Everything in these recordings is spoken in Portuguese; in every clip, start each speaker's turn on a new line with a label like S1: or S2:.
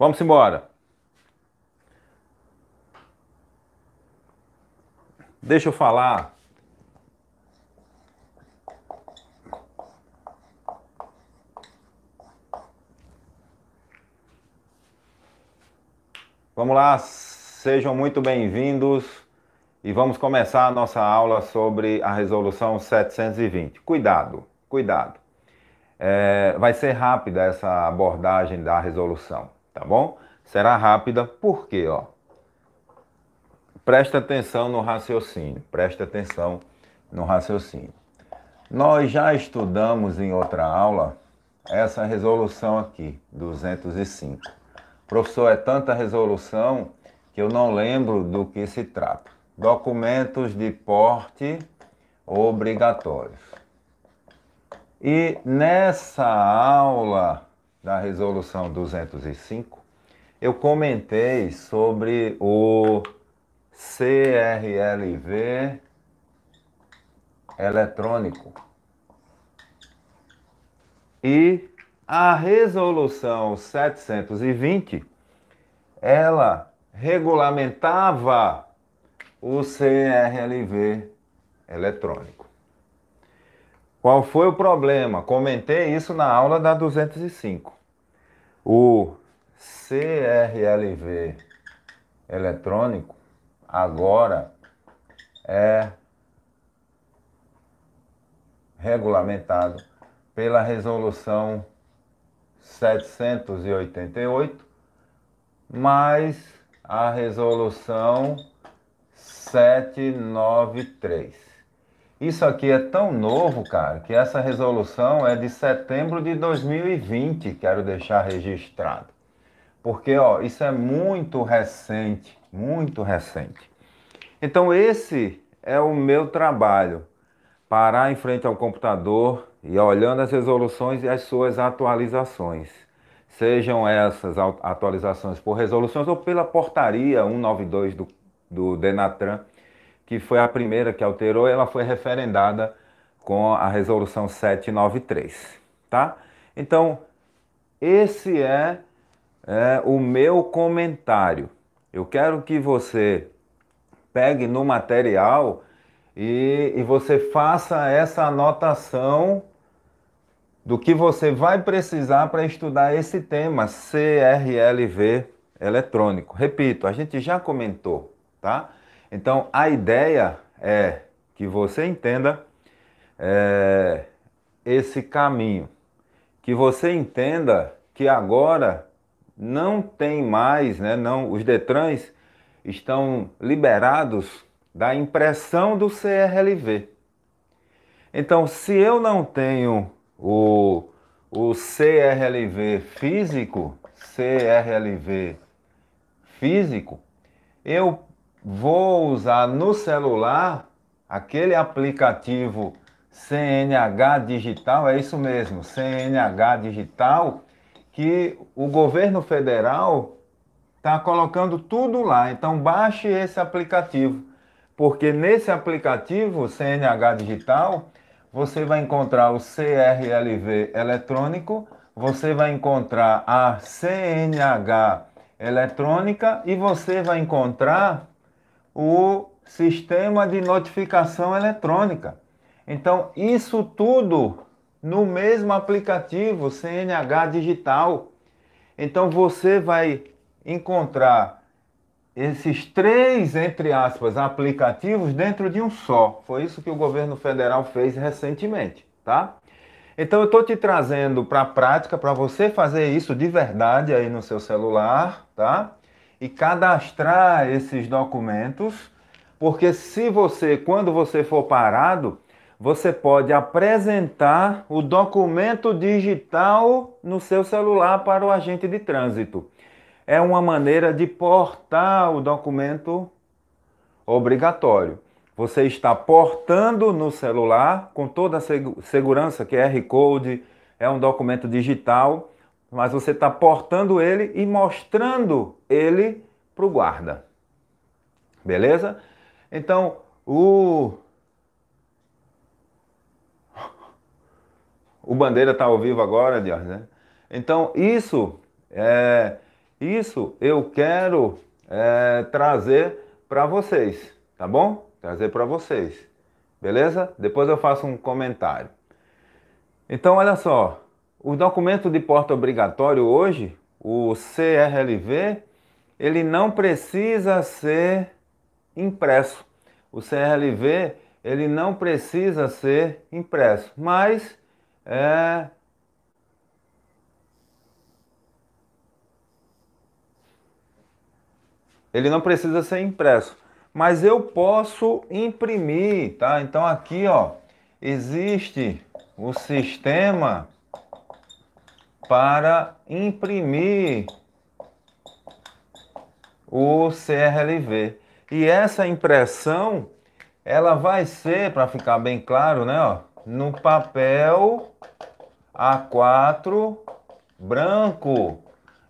S1: Vamos embora. Deixa eu falar. Vamos lá, sejam muito bem-vindos e vamos começar a nossa aula sobre a resolução 720. Cuidado, cuidado. Vai ser rápida essa abordagem da resolução, tá bom? Será rápida porque, ó, presta atenção no raciocínio, presta atenção no raciocínio. Nós já estudamos em outra aula essa resolução aqui, 205. Professor, é tanta resolução que eu não lembro do que se trata. Documentos de porte obrigatórios. E nessa aula da resolução 205, eu comentei sobre o CRLV eletrônico. E a resolução 720, ela regulamentava o CRLV eletrônico. Qual foi o problema? Comentei isso na aula da 205. O CRLV eletrônico agora é regulamentado pela resolução 788, mais a resolução 793. Isso aqui é tão novo, cara, que essa resolução é de setembro de 2020, quero deixar registrado. Porque, ó, isso é muito recente, muito recente. Então, esse é o meu trabalho. Parar em frente ao computador e olhando as resoluções e as suas atualizações. Sejam essas atualizações por resoluções ou pela portaria 192 do Denatran, que foi a primeira que alterou, ela foi referendada com a resolução 793, tá? Então, esse é o meu comentário. Eu quero que você pegue no material e você faça essa anotação do que você vai precisar para estudar esse tema, CRLV eletrônico. Repito, a gente já comentou, tá? Então, a ideia é que você entenda esse caminho, que você entenda que agora não tem mais, né? Não, os Detrans estão liberados da impressão do CRLV. Então, se eu não tenho o CRLV físico, eu vou usar no celular aquele aplicativo CNH Digital, é isso mesmo, CNH Digital, que o governo federal está colocando tudo lá. Então, baixe esse aplicativo, porque nesse aplicativo CNH Digital, você vai encontrar o CRLV eletrônico, você vai encontrar a CNH eletrônica e você vai encontrar o sistema de notificação eletrônica. Então, isso tudo no mesmo aplicativo CNH Digital. Então, você vai encontrar esses três, entre aspas, aplicativos dentro de um só. Foi isso que o governo federal fez recentemente, tá? Então eu estou te trazendo para a prática, para você fazer isso de verdade aí no seu celular, tá? E cadastrar esses documentos, porque se você, quando você for parado, você pode apresentar o documento digital no seu celular para o agente de trânsito. É uma maneira de portar o documento obrigatório. Você está portando no celular com toda a segurança, QR Code, é um documento digital, mas você está portando ele e mostrando ele para o guarda. Beleza? Então, o Bandeira está ao vivo agora, Dias, né? Então, isso Isso eu quero trazer para vocês, tá bom? Trazer para vocês, beleza? Depois eu faço um comentário. Então, olha só, o documento de porte obrigatório hoje, o CRLV, ele não precisa ser impresso. O CRLV, ele não precisa ser impresso, mas ele não precisa ser impresso, mas eu posso imprimir, tá? Então aqui, ó, existe o sistema para imprimir o CRLV. E essa impressão, ela vai ser, para ficar bem claro, né, ó, no papel A4 branco.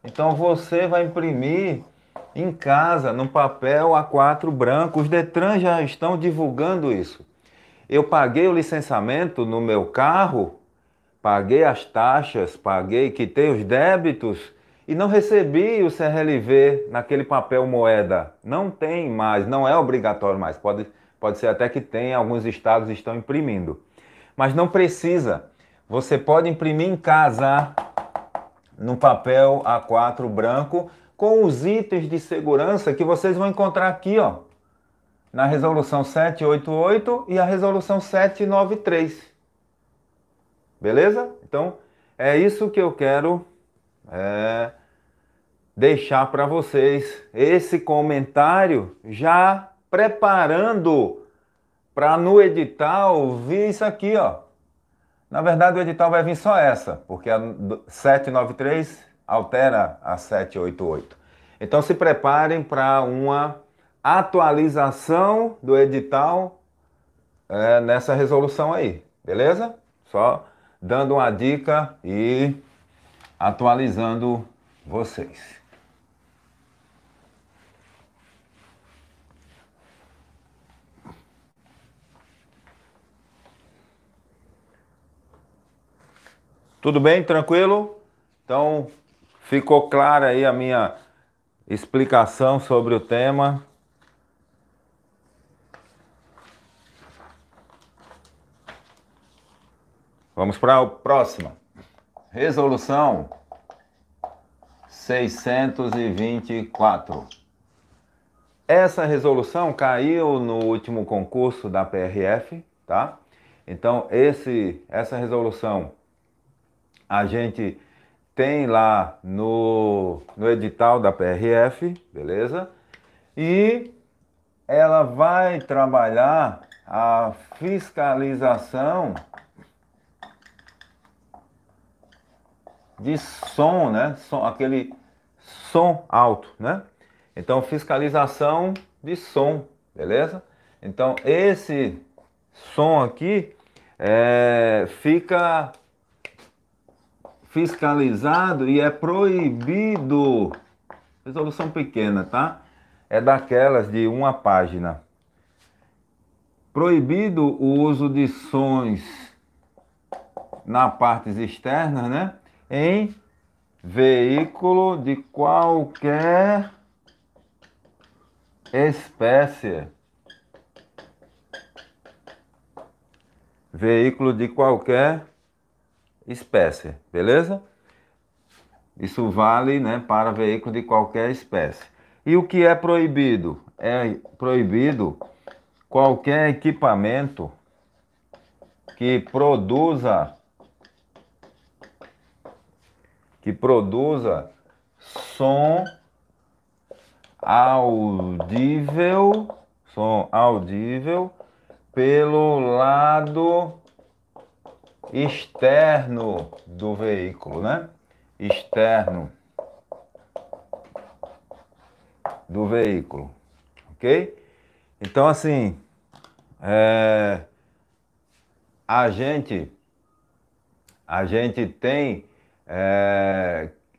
S1: Então você vai imprimir em casa, no papel A4 branco. Os Detran já estão divulgando isso. Eu paguei o licenciamento no meu carro, paguei as taxas, quitei os débitos e não recebi o CRLV naquele papel moeda. Não tem mais, não é obrigatório mais. Pode ser até que tenha, alguns estados estão imprimindo. Mas não precisa. Você pode imprimir em casa, no papel A4 branco, com os itens de segurança que vocês vão encontrar aqui, ó, na resolução 788 e a resolução 793. Beleza? Então, é isso que eu quero deixar para vocês. Esse comentário já preparando para no edital vir isso aqui, ó. Na verdade, o edital vai vir só essa, porque a 793 altera a 788. Então, se preparem para uma atualização do edital nessa resolução aí, beleza? Só dando uma dica e atualizando vocês. Tudo bem? Tranquilo? Então, ficou clara aí a minha explicação sobre o tema. Vamos para a próxima. Resolução 624. Essa resolução caiu no último concurso da PRF, tá? Então, essa resolução a gente tem lá no edital da PRF, beleza? E ela vai trabalhar a fiscalização de som, né? Aquele som alto, né? Então, fiscalização de som, beleza? Então, esse som aqui fica fiscalizado e é proibido, resolução pequena, tá? É daquelas de uma página. Proibido o uso de sons na partes externas, né? Em veículo de qualquer espécie. Veículo de qualquer espécie, beleza? Isso vale, né, para veículo de qualquer espécie. E o que é proibido? É proibido qualquer equipamento que produza som audível pelo lado externo do veículo, né? Externo do veículo, ok? Então, assim, a gente tem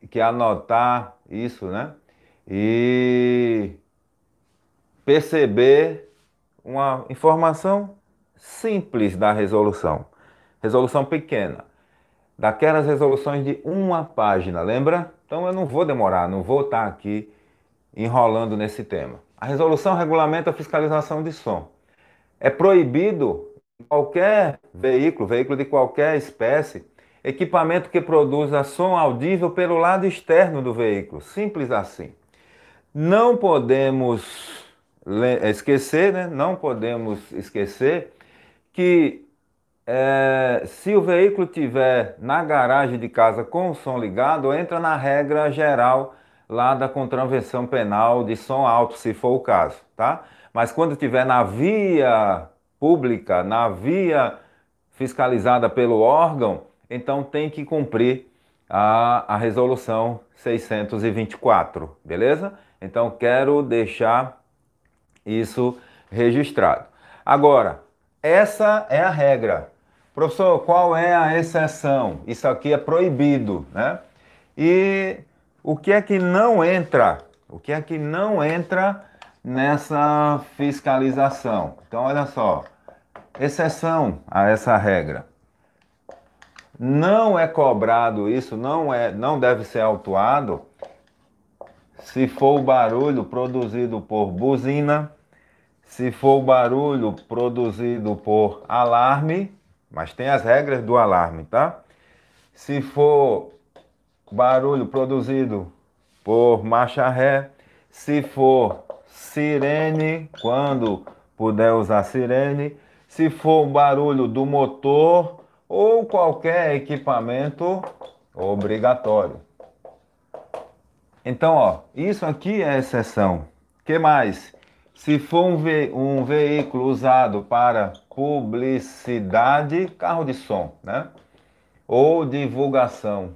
S1: que anotar isso, né? E perceber uma informação simples da resolução. Resolução pequena. Daquelas resoluções de uma página, lembra? Então eu não vou demorar, não vou estar aqui enrolando nesse tema. A resolução regulamenta a fiscalização de som. É proibido qualquer veículo, veículo de qualquer espécie, equipamento que produza som audível pelo lado externo do veículo. Simples assim. Não podemos esquecer, né? Não podemos esquecer que se o veículo tiver na garagem de casa com o som ligado, entra na regra geral lá da contravenção penal de som alto, se for o caso, tá? Mas quando tiver na via pública, na via fiscalizada pelo órgão, então tem que cumprir a resolução 624, beleza? Então quero deixar isso registrado. Agora, essa é a regra. Professor, qual é a exceção? Isso aqui é proibido, né? E o que é que não entra? O que é que não entra nessa fiscalização? Então, olha só, exceção a essa regra. Não é cobrado isso, não deve ser autuado se for o barulho produzido por buzina, se for o barulho produzido por alarme, mas tem as regras do alarme, tá? Se for barulho produzido por marcha ré, se for sirene, quando puder usar sirene, se for barulho do motor ou qualquer equipamento obrigatório. Então, ó, isso aqui é exceção. Que mais? Se for um veículo usado para publicidade, carro de som, né? Ou divulgação.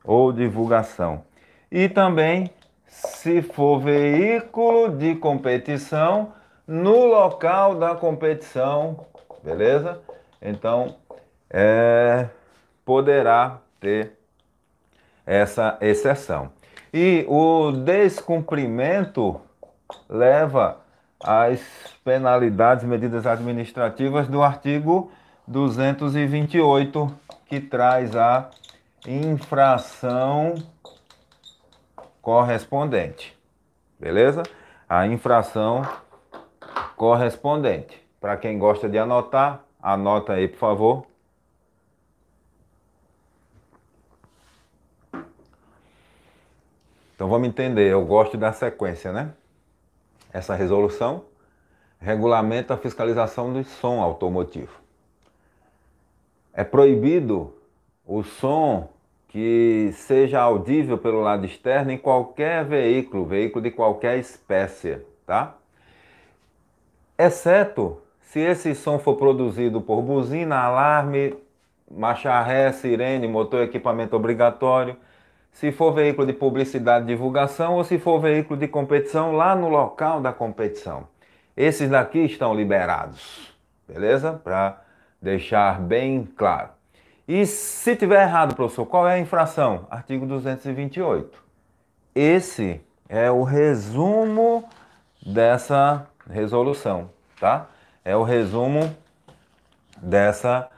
S1: Ou divulgação. E também, se for veículo de competição no local da competição, beleza? Então, poderá ter essa exceção. E o descumprimento leva às penalidades, medidas administrativas do artigo 228, que traz a infração correspondente. Beleza? A infração correspondente. Para quem gosta de anotar, anota aí, por favor. Então vamos entender, eu gosto da sequência, né? Essa resolução regulamenta a fiscalização do som automotivo. É proibido o som que seja audível pelo lado externo em qualquer veículo, veículo de qualquer espécie, tá? Exceto se esse som for produzido por buzina, alarme, marcha ré, sirene, motor, equipamento obrigatório, se for veículo de publicidade e divulgação ou se for veículo de competição lá no local da competição. Esses daqui estão liberados, beleza? Para deixar bem claro. E se tiver errado, professor, qual é a infração? Artigo 228. Esse é o resumo dessa resolução, tá? É o resumo dessa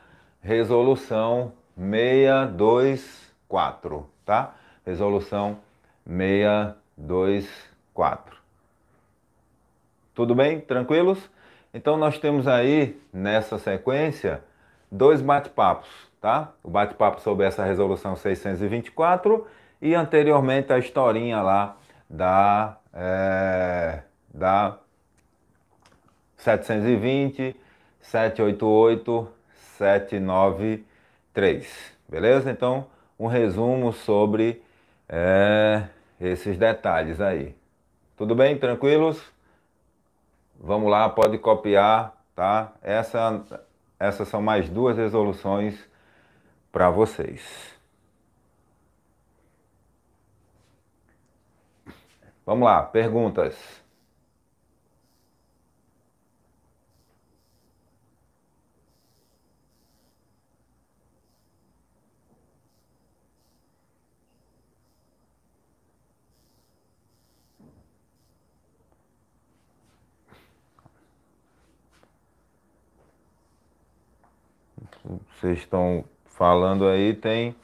S1: resolução 624, tá? Resolução 624. Tudo bem? Tranquilos? Então nós temos aí, nessa sequência, dois bate-papos, tá? O bate-papo sobre essa resolução 624 e anteriormente a historinha lá da 720, 788, 793. Beleza? Então, um resumo sobre esses detalhes aí. Tudo bem? Tranquilos? Vamos lá, pode copiar, tá? Essas são mais duas resoluções para vocês. Vamos lá, perguntas. Vocês estão falando aí, tem...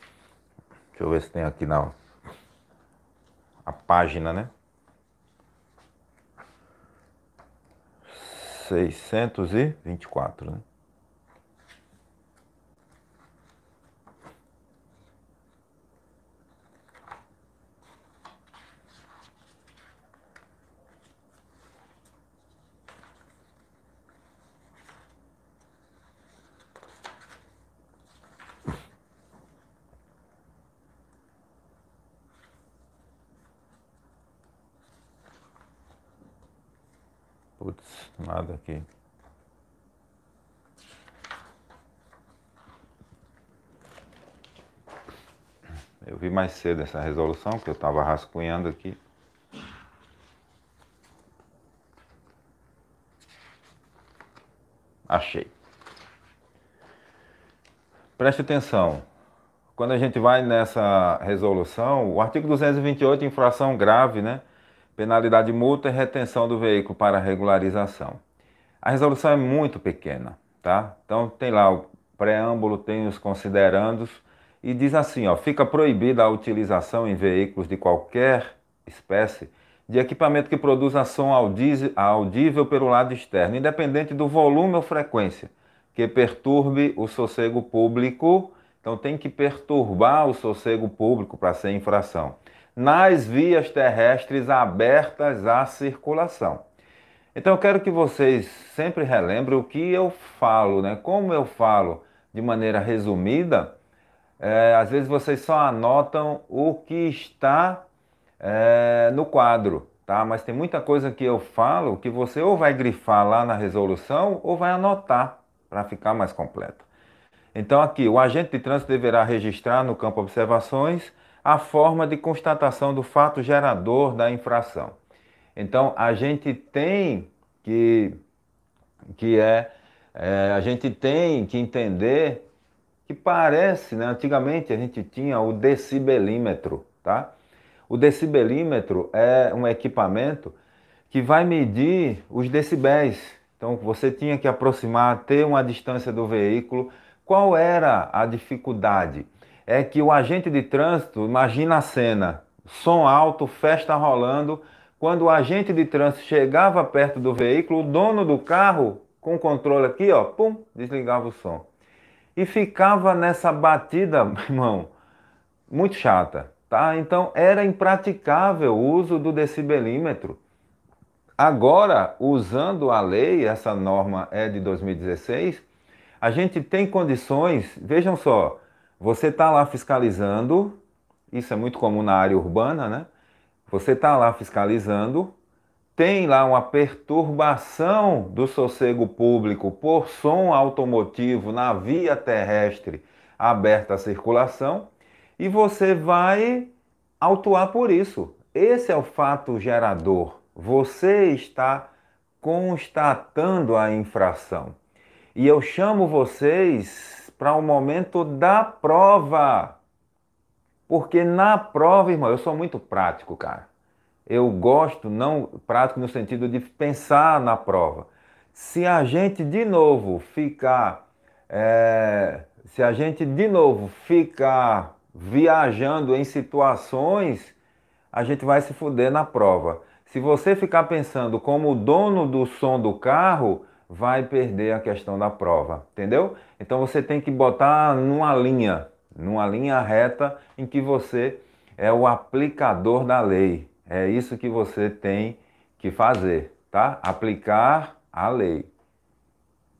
S1: Deixa eu ver se tem aqui a página, né? 624, né? Putz, nada aqui. Eu vi mais cedo essa resolução, que eu estava rascunhando aqui. Achei. Preste atenção. Quando a gente vai nessa resolução, o artigo 228, infração grave, né? Penalidade de multa e retenção do veículo para regularização. A resolução é muito pequena, tá? Então tem lá o preâmbulo, tem os considerandos e diz assim, ó, fica proibida a utilização em veículos de qualquer espécie de equipamento que produza som audível pelo lado externo, independente do volume ou frequência, que perturbe o sossego público. Então tem que perturbar o sossego público para ser infração. Nas vias terrestres abertas à circulação. Então eu quero que vocês sempre relembrem o que eu falo, né? Como eu falo de maneira resumida, às vezes vocês só anotam o que está no quadro, tá? Mas tem muita coisa que eu falo que você ou vai grifar lá na resolução ou vai anotar para ficar mais completo. Então aqui, o agente de trânsito deverá registrar no campo observações a forma de constatação do fato gerador da infração. Então a gente tem que, a gente tem que entender que parece, né? Antigamente a gente tinha o decibelímetro, tá? O decibelímetro é um equipamento que vai medir os decibéis. Então você tinha que aproximar, ter uma distância do veículo. Qual era a dificuldade? É que o agente de trânsito, imagina a cena, som alto, festa rolando. Quando o agente de trânsito chegava perto do veículo, o dono do carro, com o controle aqui, ó, pum, desligava o som. E ficava nessa batida, meu irmão, muito chata, tá? Então era impraticável o uso do decibelímetro. Agora, usando a lei, essa norma é de 2016, a gente tem condições, vejam só, você está lá fiscalizando, isso é muito comum na área urbana, né? Você está lá fiscalizando, tem lá uma perturbação do sossego público por som automotivo na via terrestre aberta à circulação e você vai autuar por isso. Esse é o fato gerador. Você está constatando a infração. E eu chamo vocês para o momento da prova. Porque na prova, irmão, eu sou muito prático, cara. Eu gosto, não prático no sentido de pensar na prova. Se a gente de novo ficar, se a gente de novo ficar viajando em situações, a gente vai se fuder na prova. Se você ficar pensando como o dono do som do carro, vai perder a questão da prova, entendeu? Então você tem que botar numa linha reta em que você é o aplicador da lei. É isso que você tem que fazer, tá? Aplicar a lei,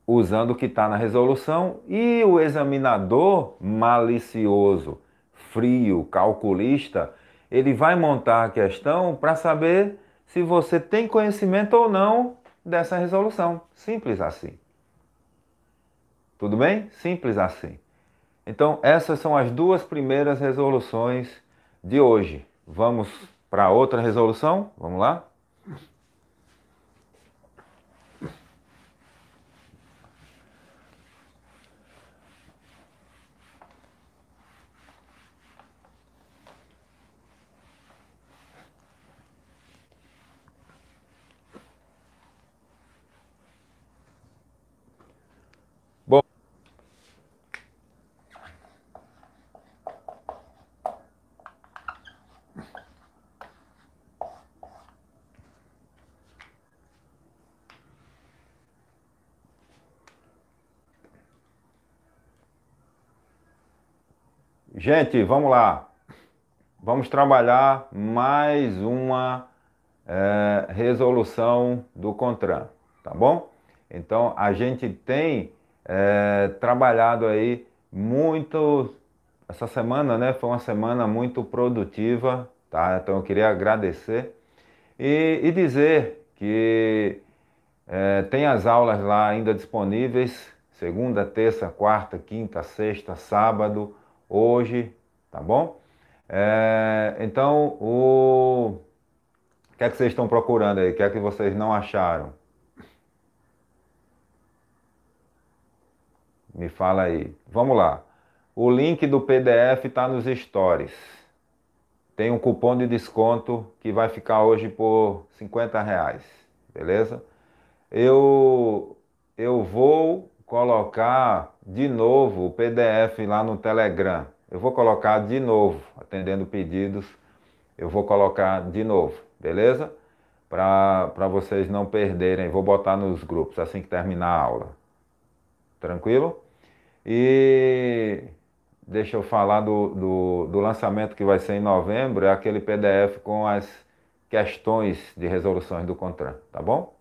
S1: usando o que está na resolução, e o examinador malicioso, frio, calculista, ele vai montar a questão para saber se você tem conhecimento ou não dessa resolução. Simples assim. Tudo bem? Simples assim. Então, essas são as duas primeiras resoluções de hoje. Vamos para outra resolução? Vamos lá? Bom, Gente, vamos lá. Vamos trabalhar mais uma resolução do CONTRAN, tá bom? Então, a gente tem trabalhado aí muito. Essa semana, né, foi uma semana muito produtiva, tá? Então, eu queria agradecer e dizer que tem as aulas lá ainda disponíveis, segunda, terça, quarta, quinta, sexta, sábado, hoje, tá bom? Então, o que é que vocês estão procurando aí? O que é que vocês não acharam? Me fala aí. Vamos lá. O link do PDF está nos stories. Tem um cupom de desconto que vai ficar hoje por R$ 50, beleza? Eu, eu vou colocar de novo o PDF lá no Telegram. Eu vou colocar de novo, atendendo pedidos, eu vou colocar de novo, beleza? Para vocês não perderem. Vou botar nos grupos assim que terminar a aula. Tranquilo? E deixa eu falar do lançamento que vai ser em novembro, é aquele PDF com as questões de resoluções do CONTRAN, tá bom?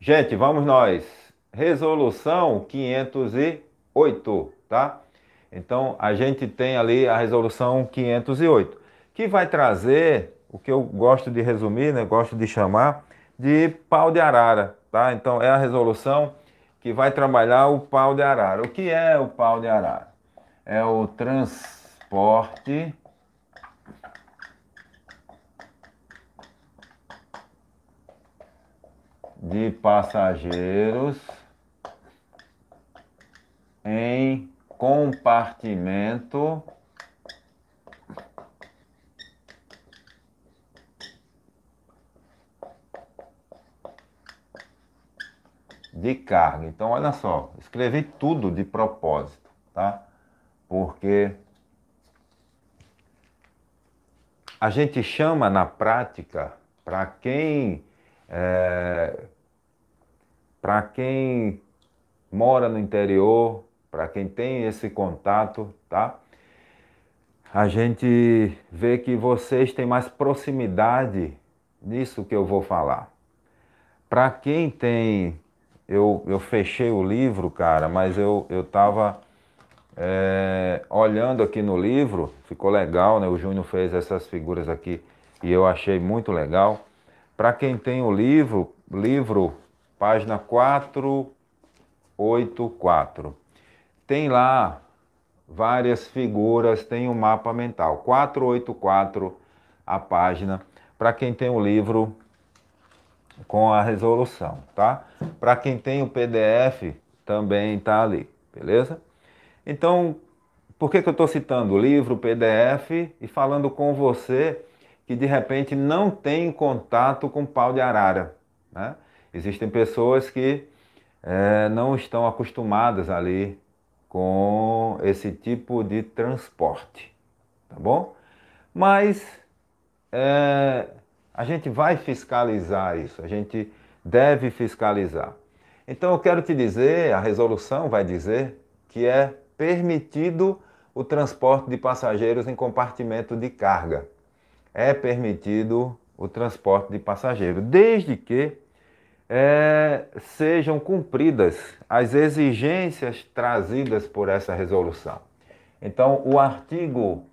S1: Gente, vamos nós. Resolução 508, tá? Então, a gente tem ali a resolução 508, que vai trazer o que eu gosto de resumir, né? Gosto de chamar de pau de arara, tá? Então, é a resolução que vai trabalhar o pau de arara. O que é o pau de arara? É o transporte de passageiros em compartimento de carga. Então, olha só, escrevi tudo de propósito, tá? Porque a gente chama na prática, é, para quem mora no interior, para quem tem esse contato, tá? A gente vê que vocês têm mais proximidade nisso que eu vou falar. Para quem tem, eu fechei o livro, cara, mas eu estava olhando aqui no livro, ficou legal, né? O Júnior fez essas figuras aqui e eu achei muito legal. Para quem tem o livro, página 484, tem lá várias figuras, tem um mapa mental. 484 a página, para quem tem o livro com a resolução, tá? Para quem tem o PDF, também está ali, beleza? Então, por que eu estou citando o livro, o PDF e falando com você que de repente não tem contato com pau de arara, né? Existem pessoas que não estão acostumadas ali com esse tipo de transporte, tá bom? Mas é, a gente vai fiscalizar isso, a gente deve fiscalizar. Então eu quero te dizer, a resolução vai dizer que é permitido o transporte de passageiros em compartimento de carga. É permitido o transporte de passageiros, desde que sejam cumpridas as exigências trazidas por essa resolução. Então, o artigo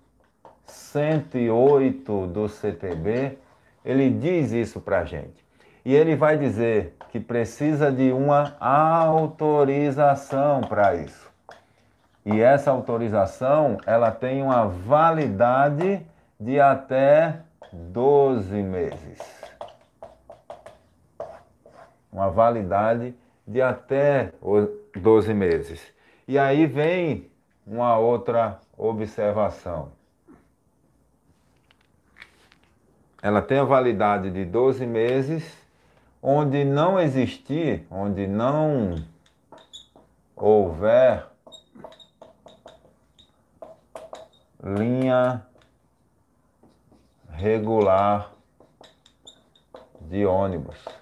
S1: 108 do CTB, ele diz isso para a gente. E ele vai dizer que precisa de uma autorização para isso. E essa autorização, ela tem uma validade de até 12 meses. Uma validade de até 12 meses. E aí vem uma outra observação. Ela tem a validade de 12 meses, onde não existir, onde não houver linha regular de ônibus.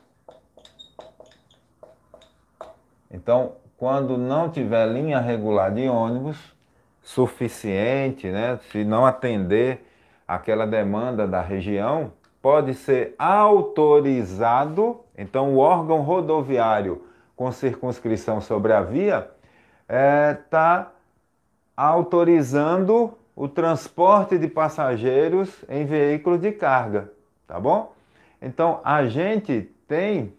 S1: Então, quando não tiver linha regular de ônibus suficiente, né, se não atender aquela demanda da região, pode ser autorizado. Então, o órgão rodoviário com circunscrição sobre a via está autorizando o transporte de passageiros em veículos de carga, tá bom? Então, a gente tem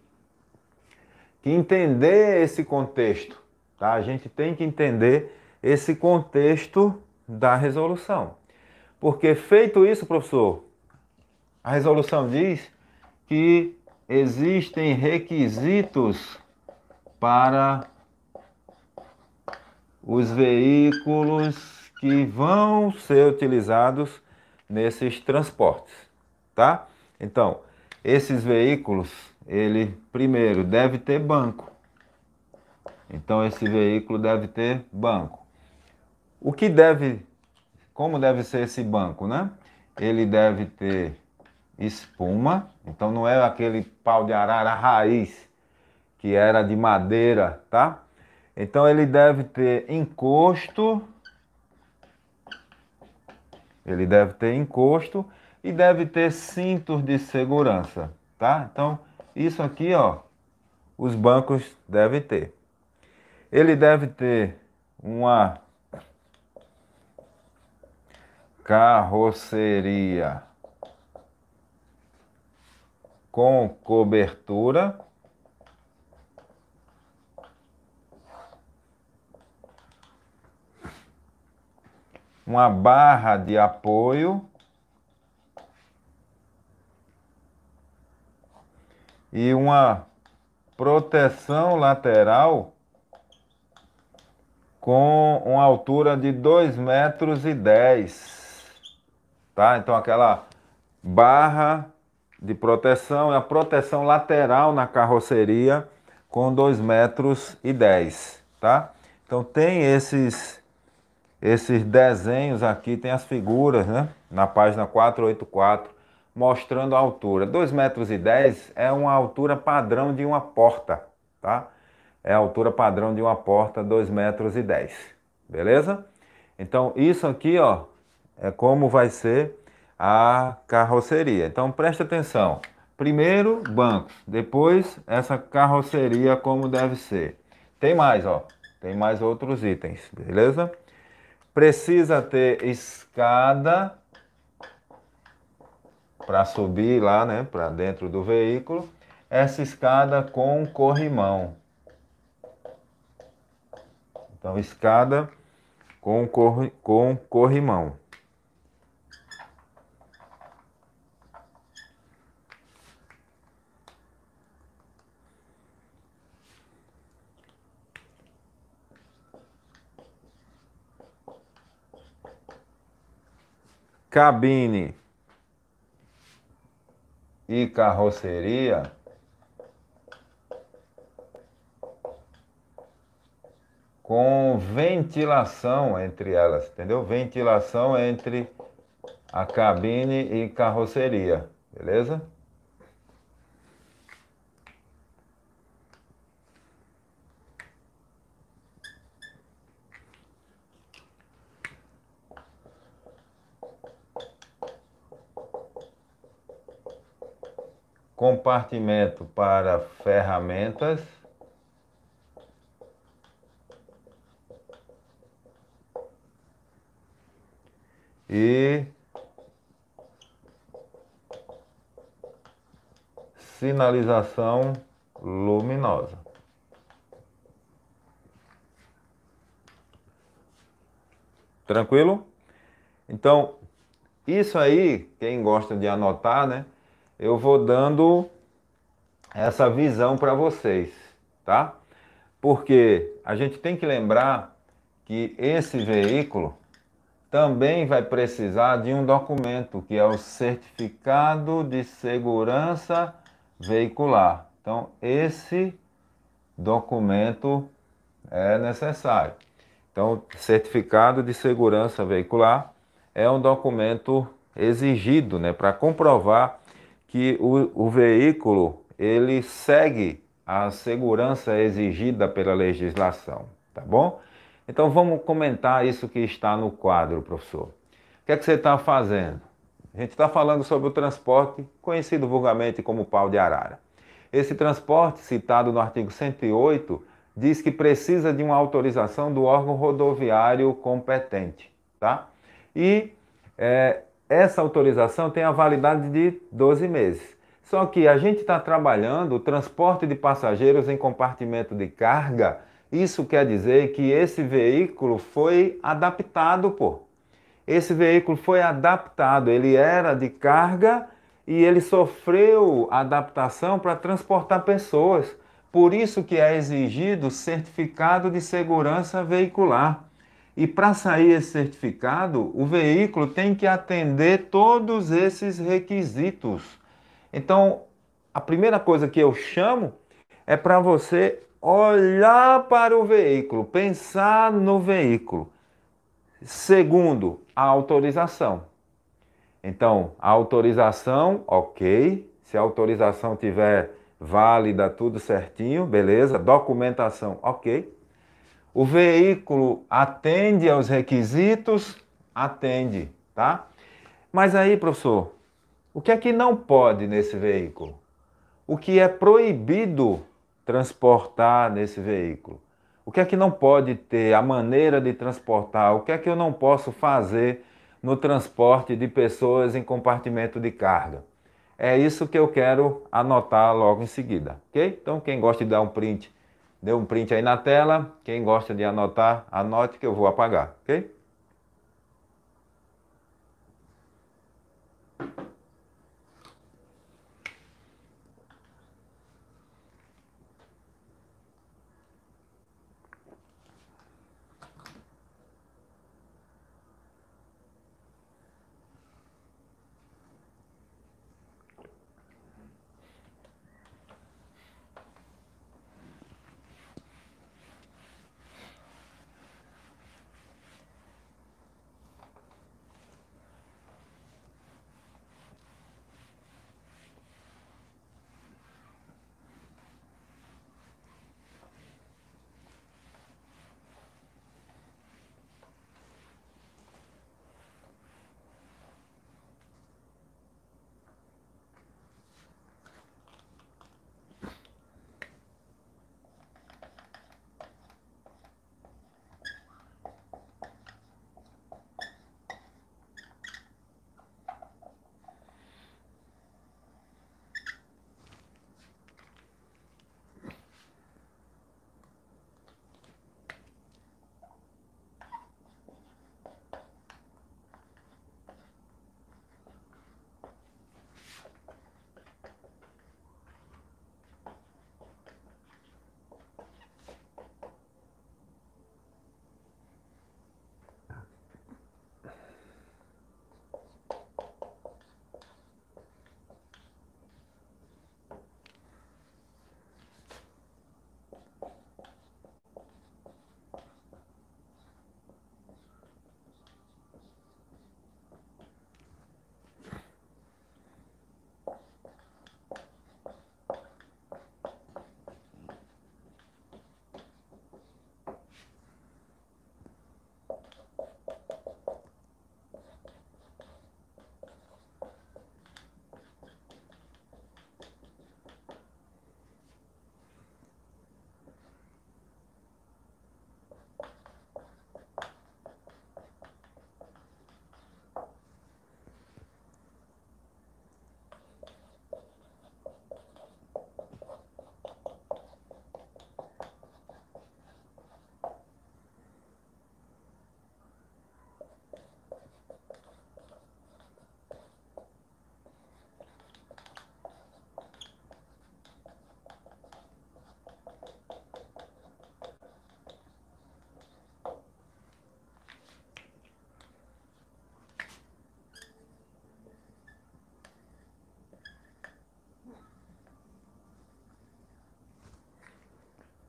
S1: que entender esse contexto, tá? A gente tem que entender esse contexto da resolução. Porque feito isso, professor, a resolução diz que existem requisitos para os veículos que vão ser utilizados nesses transportes, tá? Então, esses veículos, ele primeiro deve ter banco. Então, esse veículo deve ter banco. O que deve, como deve ser esse banco, né? Ele deve ter espuma, então não é aquele pau de arara raiz que era de madeira, tá? Então ele deve ter encosto, e deve ter cintos de segurança, tá? Então isso aqui, ó, os bancos devem ter. Ele deve ter uma carroceria com cobertura, uma barra de apoio e uma proteção lateral com uma altura de 2,10 m, tá? Então aquela barra de proteção é a proteção lateral na carroceria com 2,10 m, tá? Então tem esses desenhos aqui, tem as figuras, né? Na página 484, mostrando a altura. 2,10 m é uma altura padrão de uma porta, tá? É a altura padrão de uma porta, 2,10 m. Beleza? Então, isso aqui, ó, é como vai ser a carroceria. Então, preste atenção. Primeiro, banco. Depois, essa carroceria como deve ser. Tem mais, ó. Tem mais outros itens, beleza? Precisa ter escada para subir lá, né, para dentro do veículo. Essa escada com corrimão. Então, escada com corrimão. Cabine e carroceria com ventilação entre elas, entendeu? Ventilação entre a cabine e carroceria, beleza? Compartimento para ferramentas. E sinalização luminosa. Tranquilo? Então, isso aí, quem gosta de anotar, né? Eu vou dando essa visão para vocês, tá? Porque a gente tem que lembrar que esse veículo também vai precisar de um documento, que é o Certificado de Segurança Veicular. Então, esse documento é necessário. Então, Certificado de Segurança Veicular é um documento exigido, né, para comprovar que o veículo ele segue a segurança exigida pela legislação, tá bom? Então vamos comentar isso que está no quadro, professor. O que é que você está fazendo? A gente está falando sobre o transporte, conhecido vulgarmente como pau de arara. Esse transporte, citado no artigo 108, diz que precisa de uma autorização do órgão rodoviário competente, tá? E essa autorização tem a validade de 12 meses. Só que a gente está trabalhando o transporte de passageiros em compartimento de carga. Isso quer dizer que esse veículo foi adaptado, pô. Esse veículo foi adaptado, ele era de carga e ele sofreu adaptação para transportar pessoas. Por isso que é exigido certificado de segurança veicular. E para sair esse certificado, o veículo tem que atender todos esses requisitos. Então, a primeira coisa que eu chamo é para você olhar para o veículo, pensar no veículo. Segundo, a autorização. Então, a autorização, ok. Se a autorização tiver válida, tudo certinho, beleza. Documentação, ok. O veículo atende aos requisitos? Atende, tá? Mas aí, professor, o que é que não pode nesse veículo? O que é proibido transportar nesse veículo? O que é que não pode ter? A maneira de transportar? O que é que eu não posso fazer no transporte de pessoas em compartimento de carga? É isso que eu quero anotar logo em seguida, ok? Então, quem gosta de dar um print, dê um print aí na tela. Quem gosta de anotar, anote que eu vou apagar, ok?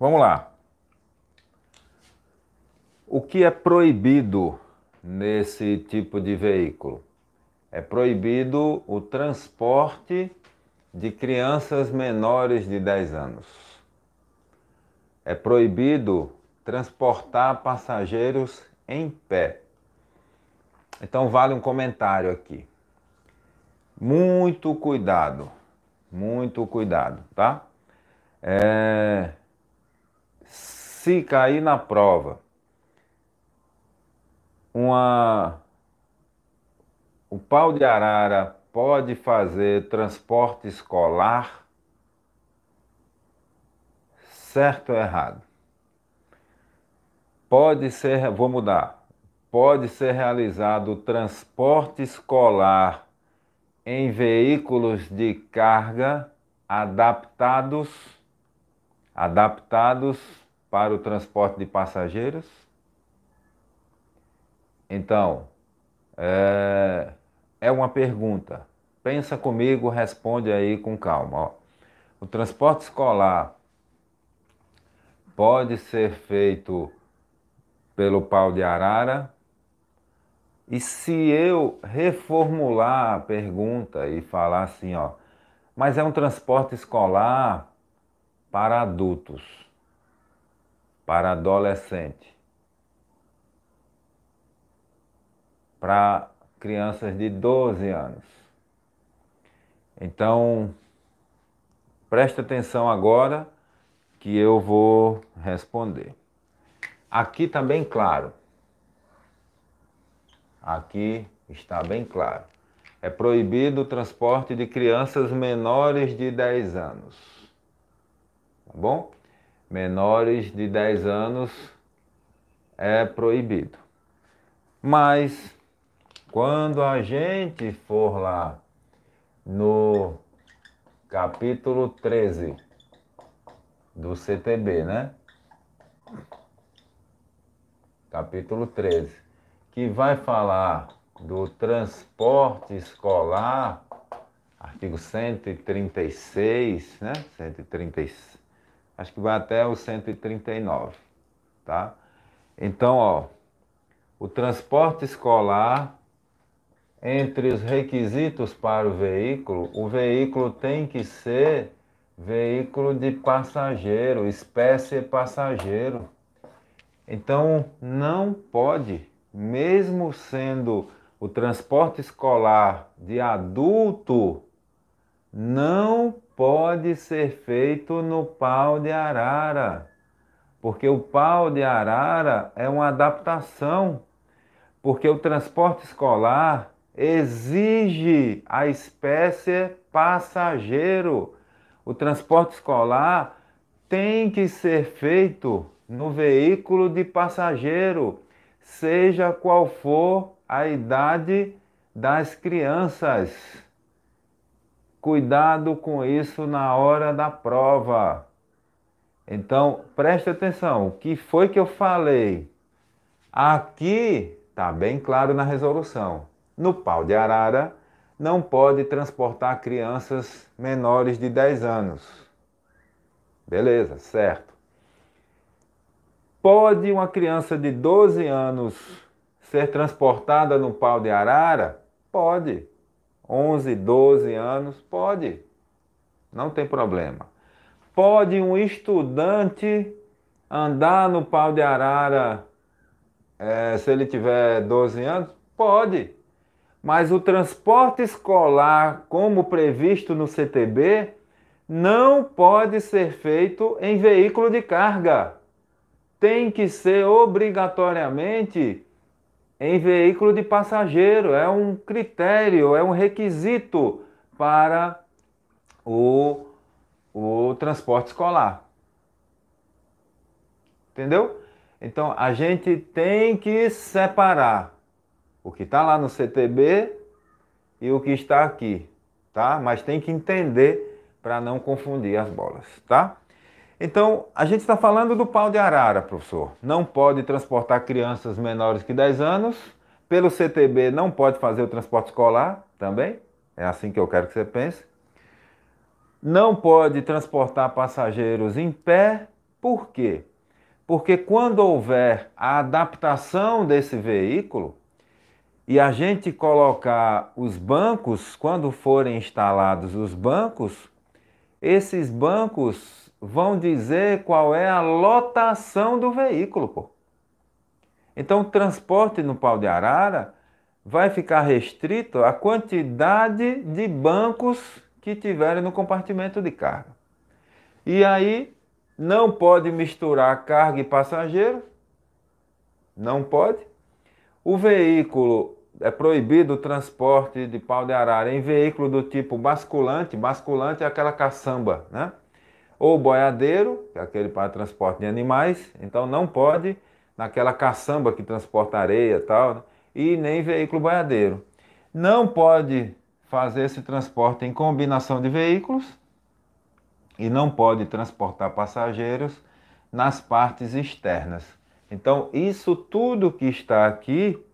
S1: Vamos lá. O que é proibido nesse tipo de veículo? É proibido o transporte de crianças menores de 10 anos. É proibido transportar passageiros em pé. Então vale um comentário aqui. Muito cuidado, tá? Se cair na prova o pau de arara pode fazer transporte escolar, certo ou errado? Pode ser, vou mudar. Pode ser realizado transporte escolar em veículos de carga adaptados para o transporte de passageiros? Então, é uma pergunta. Pensa comigo, responde aí com calma. Ó. O transporte escolar pode ser feito pelo pau de arara? E se eu reformular a pergunta e falar assim, ó, mas é um transporte escolar para adultos, para adolescente, para crianças de 12 anos. Então, preste atenção agora que eu vou responder. Aqui está bem claro. Aqui está bem claro. É proibido o transporte de crianças menores de 10 anos. Tá bom? Menores de 10 anos é proibido. Mas, quando a gente for lá no capítulo 13 do CTB, né? Capítulo 13, que vai falar do transporte escolar, artigo 136, né? 136, acho que vai até o 139, tá? Então, ó, o transporte escolar, entre os requisitos para o veículo tem que ser veículo de passageiro, espécie passageiro. Então, não pode, mesmo sendo o transporte escolar de adulto, não pode ser feito no pau de arara, porque o pau de arara é uma adaptação, porque o transporte escolar exige a espécie passageiro. O transporte escolar tem que ser feito no veículo de passageiro, seja qual for a idade das crianças. Cuidado com isso na hora da prova. Então, preste atenção, o que foi que eu falei? Aqui está bem claro na resolução. No pau de arara, não pode transportar crianças menores de 10 anos. Beleza, certo. Pode uma criança de 12 anos ser transportada no pau de arara? Pode. 11, 12 anos, pode. Não tem problema. Pode um estudante andar no pau de arara se ele tiver 12 anos? Pode. Mas o transporte escolar, como previsto no CTB, não pode ser feito em veículo de carga. Tem que ser obrigatoriamente em veículo de passageiro. É um critério, é um requisito para o transporte escolar. Entendeu? Então, a gente tem que separar o que está lá no CTB e o que está aqui, tá? Mas tem que entender para não confundir as bolas, tá? Então, a gente está falando do pau de arara, professor. Não pode transportar crianças menores que 10 anos. Pelo CTB, não pode fazer o transporte escolar também. É assim que eu quero que você pense. Não pode transportar passageiros em pé. Por quê? Porque quando houver a adaptação desse veículo e a gente colocar os bancos, quando forem instalados os bancos, esses bancos vão dizer qual é a lotação do veículo, pô. Então, o transporte no Pau de Arara vai ficar restrito à quantidade de bancos que tiverem no compartimento de carga. E aí, não pode misturar carga e passageiro, não pode. O veículo, é proibido o transporte de Pau de Arara em veículo do tipo basculante. Basculante é aquela caçamba, né? Ou boiadeiro, que é aquele para transporte de animais, então não pode naquela caçamba que transporta areia e tal, né? E nem veículo boiadeiro. Não pode fazer esse transporte em combinação de veículos e não pode transportar passageiros nas partes externas. Então, isso tudo que está aqui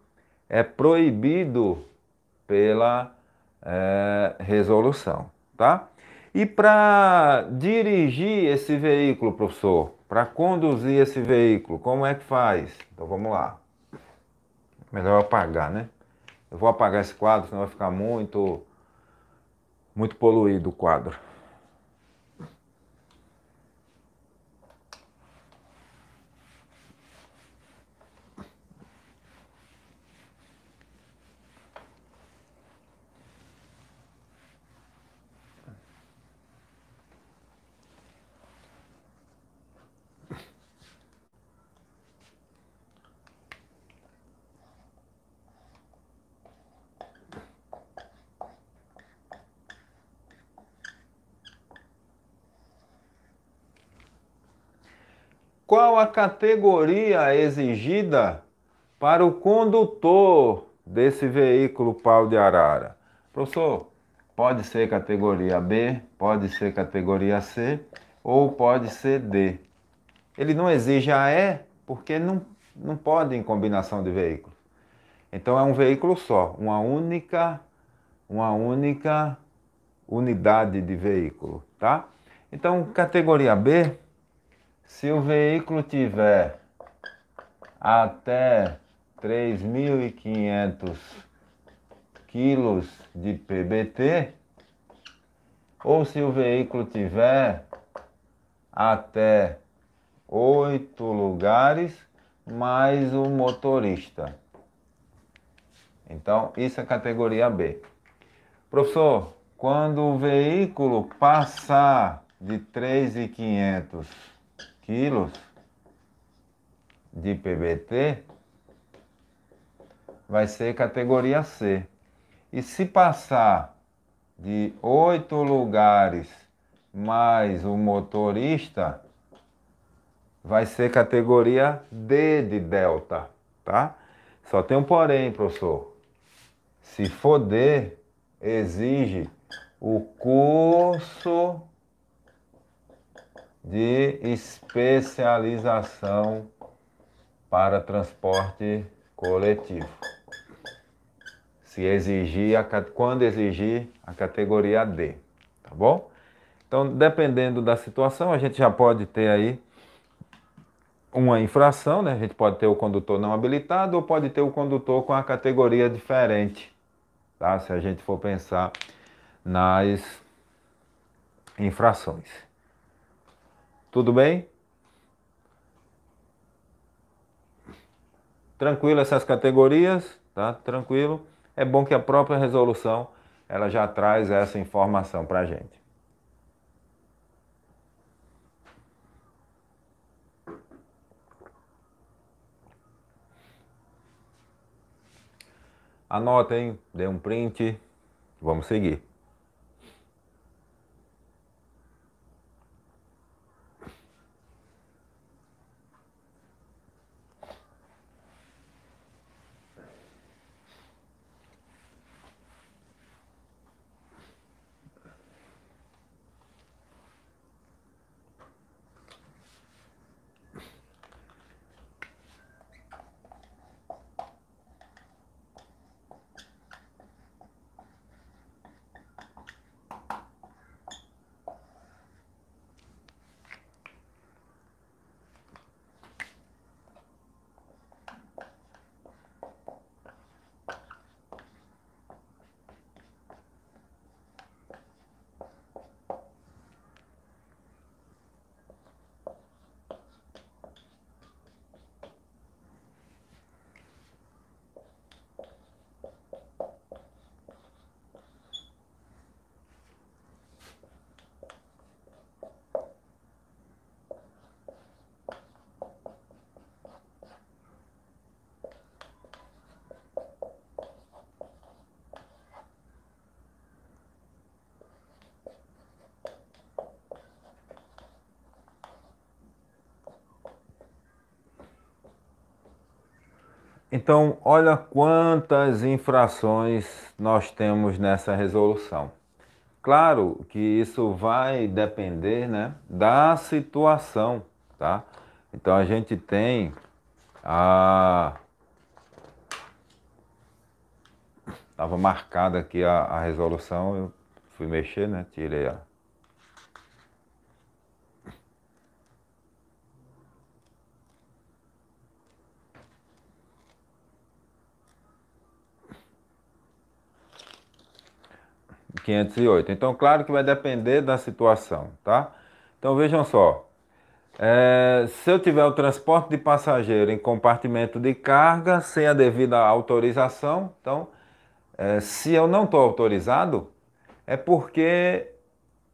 S1: é proibido pela resolução, tá? E para dirigir esse veículo, professor, para conduzir esse veículo, como é que faz? Então vamos lá. Melhor apagar, né? Eu vou apagar esse quadro, senão vai ficar muito poluído o quadro. Qual a categoria exigida para o condutor desse veículo Pau de Arara? Professor, pode ser categoria B, pode ser categoria C ou pode ser D. Ele não exige a E porque não pode em combinação de veículos. Então é um veículo só, uma única unidade de veículo, tá? Então, categoria B, se o veículo tiver até 3.500 quilos de PBT, ou se o veículo tiver até 8 lugares mais o motorista. Então, isso é categoria B. Professor, quando o veículo passar de 3.500 quilos de PBT, vai ser categoria C. E se passar de 8 lugares mais o motorista, vai ser categoria D de delta, tá? Só tem um porém, professor. Se for D, exige o curso de especialização para transporte coletivo. Quando exigir a categoria D, tá bom? Então, dependendo da situação, a gente já pode ter aí uma infração, né? A gente pode ter o condutor não habilitado ou pode ter o condutor com a categoria diferente, tá? Se a gente for pensar nas infrações. Tudo bem? Tranquilo essas categorias, tá? Tranquilo. É bom que a própria resolução ela já traz essa informação para a gente. Anotem, dê um print, vamos seguir. Então, olha quantas infrações nós temos nessa resolução. Claro que isso vai depender, né, da situação, tá? Então a gente tem a estava marcada aqui a resolução, eu fui mexer, né, tirei a 508. Então, claro que vai depender da situação, tá? Então vejam só. Se eu tiver o transporte de passageiro em compartimento de carga sem a devida autorização, então, se eu não estou autorizado, é porque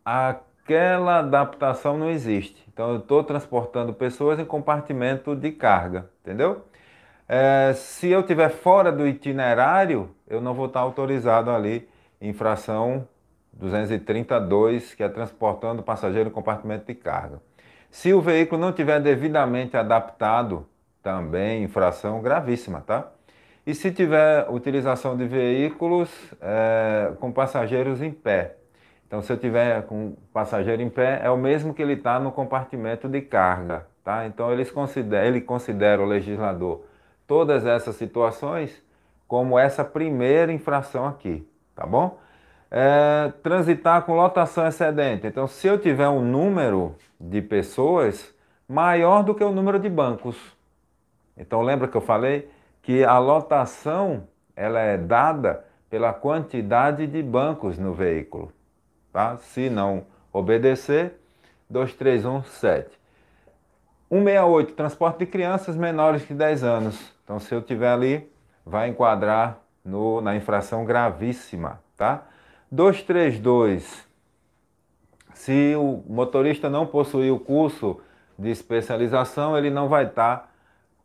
S1: aquela adaptação não existe. Então, eu estou transportando pessoas em compartimento de carga, entendeu? Se eu estiver fora do itinerário, eu não vou estar autorizado ali, infração 232, que é transportando passageiro em compartimento de carga. Se o veículo não estiver devidamente adaptado, também infração gravíssima, tá? E se tiver utilização de veículos com passageiros em pé. Então, se eu tiver com passageiro em pé, é o mesmo que ele está no compartimento de carga, tá? Então, ele considera o legislador todas essas situações como essa primeira infração aqui, tá bom? Transitar com lotação excedente. Então, se eu tiver um número de pessoas maior do que o número de bancos. Então, lembra que eu falei que a lotação ela é dada pela quantidade de bancos no veículo, tá? Se não obedecer, 2317. 168, transporte de crianças menores que 10 anos. Então, se eu tiver ali, vai enquadrar na infração gravíssima, tá? 232, se o motorista não possuir o curso de especialização, ele não vai estar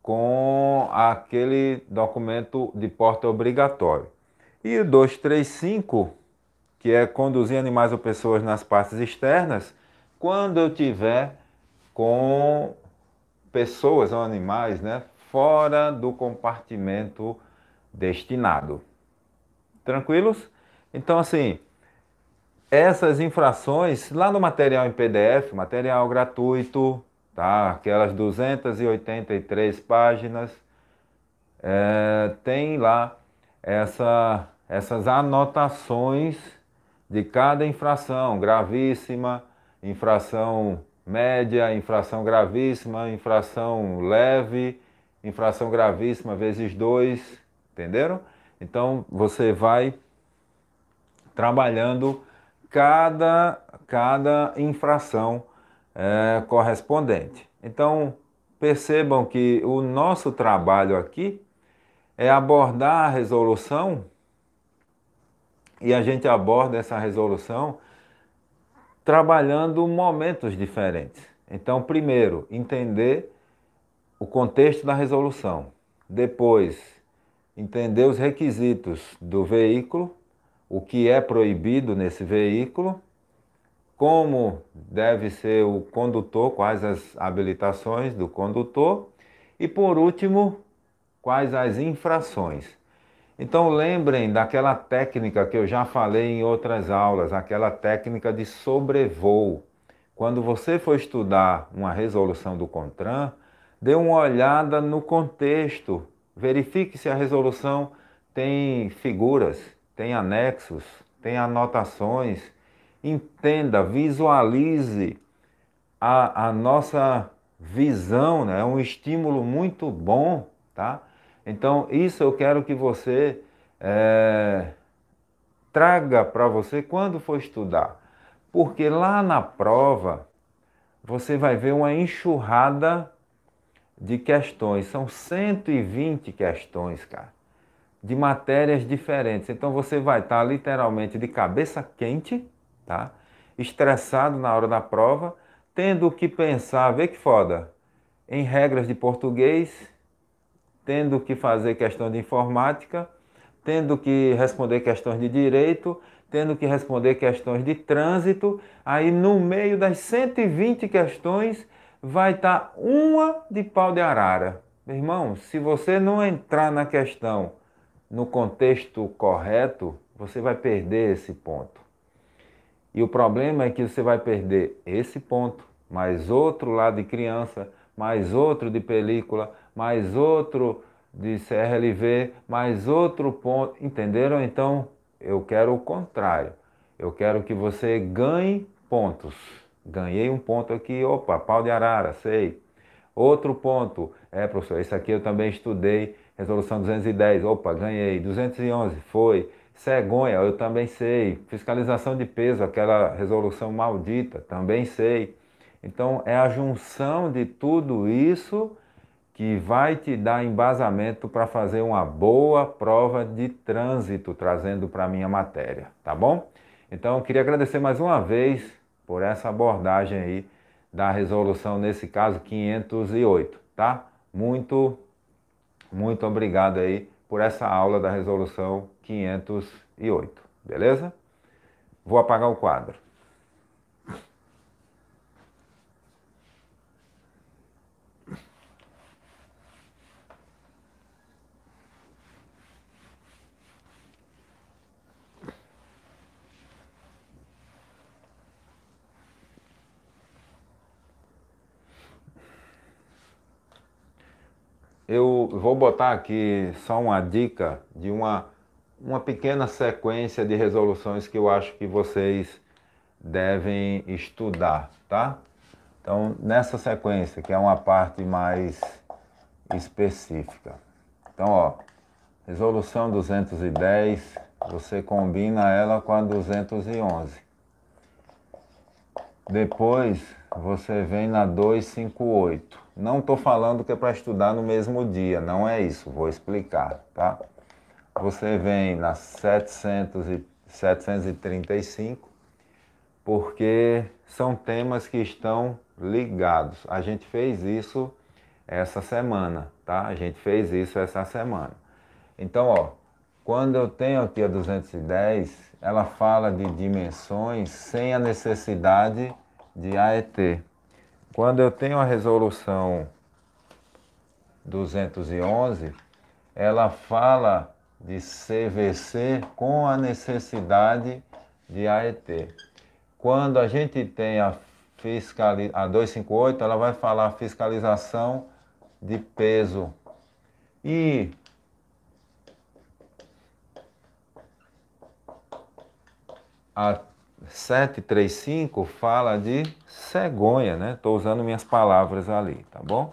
S1: com aquele documento de porte obrigatório. E o 235, que é conduzir animais ou pessoas nas partes externas, quando eu tiver com pessoas ou animais, né, fora do compartimento destinado. Tranquilos? Então, assim, essas infrações, lá no material em PDF, material gratuito, tá? Aquelas 283 páginas, tem lá essas anotações de cada infração, gravíssima, infração média, infração gravíssima, infração leve, infração gravíssima vezes 2, entenderam? Então você vai trabalhando cada infração correspondente. Então percebam que o nosso trabalho aqui é abordar a resolução e a gente aborda essa resolução trabalhando momentos diferentes. Então, primeiro, entender o contexto da resolução. Depois, entender os requisitos do veículo, o que é proibido nesse veículo, como deve ser o condutor, quais as habilitações do condutor e, por último, quais as infrações. Então lembrem daquela técnica que eu já falei em outras aulas, aquela técnica de sobrevoo. Quando você for estudar uma resolução do CONTRAN, dê uma olhada no contexto. Verifique se a resolução tem figuras, tem anexos, tem anotações. Entenda, visualize a nossa visão, né? É um estímulo muito bom, tá? Então, isso eu quero que você traga para você quando for estudar. Porque lá na prova, você vai ver uma enxurrada de questões. São 120 questões, cara, de matérias diferentes. Então, você vai estar literalmente de cabeça quente, tá? Estressado na hora da prova, tendo que pensar, vê que foda, em regras de português, tendo que fazer questão de informática, tendo que responder questões de direito, tendo que responder questões de trânsito. Aí no meio das 120 questões vai estar uma de pau de arara. Meu irmão, se você não entrar na questão no contexto correto, você vai perder esse ponto. E o problema é que você vai perder esse ponto, mais outro lá de criança, mais outro de película, mais outro de CRLV, mais outro ponto. Entenderam? Então, eu quero o contrário. Eu quero que você ganhe pontos. Ganhei um ponto aqui, opa, pau de arara, sei. Outro ponto, professor, esse aqui eu também estudei, resolução 210, opa, ganhei. 211, foi. Cegonha, eu também sei. Fiscalização de peso, aquela resolução maldita, também sei. Então, é a junção de tudo isso que vai te dar embasamento para fazer uma boa prova de trânsito, trazendo para a minha matéria, tá bom? Então, eu queria agradecer mais uma vez por essa abordagem aí da resolução, nesse caso, 508, tá? Muito obrigado aí por essa aula da resolução 508, beleza? Vou apagar o quadro. Eu vou botar aqui só uma dica de uma pequena sequência de resoluções que eu acho que vocês devem estudar, tá? Então, nessa sequência, que é uma parte mais específica. Então, ó, resolução 210, você combina ela com a 211. Depois, você vem na 258. Não estou falando que é para estudar no mesmo dia, não é isso, vou explicar, tá? Você vem na 735, porque são temas que estão ligados. A gente fez isso essa semana, tá? A gente fez isso essa semana. Então, ó, quando eu tenho aqui a 210, ela fala de dimensões sem a necessidade de AET. Quando eu tenho a resolução 211, ela fala de CVC com a necessidade de AET. Quando a gente tem a 258, ela vai falar fiscalização de peso. E a 735 fala de cegonha, né? Estou usando minhas palavras ali, tá bom?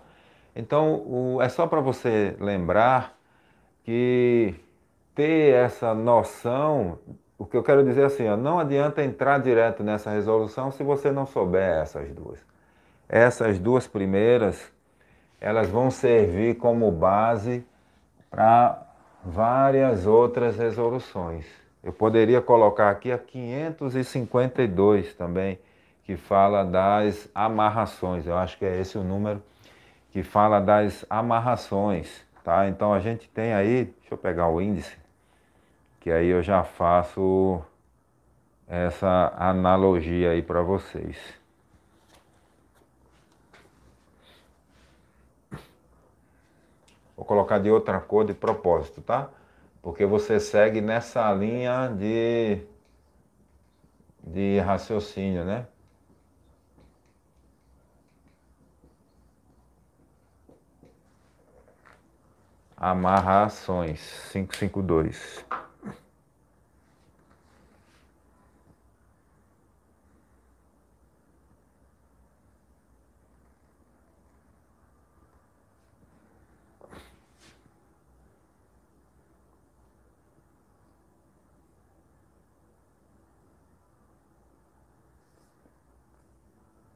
S1: Então, é só para você lembrar que ter essa noção, o que eu quero dizer assim, ó, não adianta entrar direto nessa resolução se você não souber essas duas. Essas duas primeiras, elas vão servir como base para várias outras resoluções. Eu poderia colocar aqui a 552 também, que fala das amarrações. Eu acho que é esse o número que fala das amarrações, tá? Então a gente tem aí, deixa eu pegar o índice, que aí eu já faço essa analogia aí para vocês. Vou colocar de outra cor de propósito, tá? Porque você segue nessa linha de raciocínio, né? Amarrações, 552.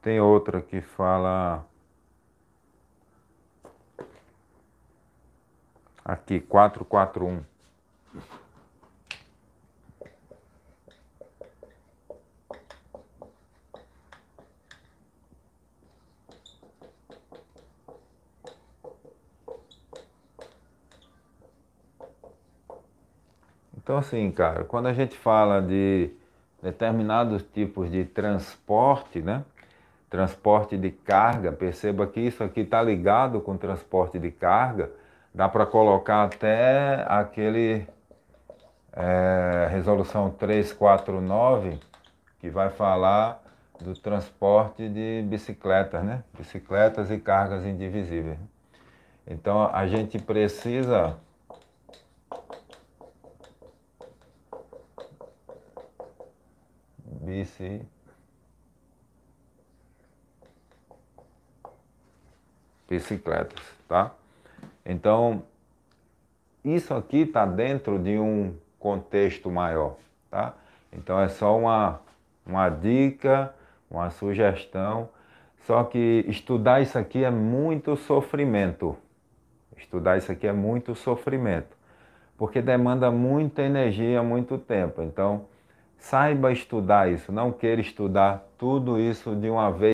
S1: Tem outra que fala aqui, 441. Então, assim, cara, quando a gente fala de determinados tipos de transporte, né? transporte de carga. Perceba que isso aqui está ligado com transporte de carga. Dá para colocar até aquele resolução 349, que vai falar do transporte de bicicletas, né? Bicicletas e cargas indivisíveis. Então a gente precisa bicicletas, tá? Então isso aqui está dentro de um contexto maior, tá? Então é só uma dica, uma sugestão. Só que estudar isso aqui é muito sofrimento. Estudar isso aqui é muito sofrimento, porque demanda muita energia, muito tempo. Então, saiba estudar isso, não queira estudar tudo isso de uma vez.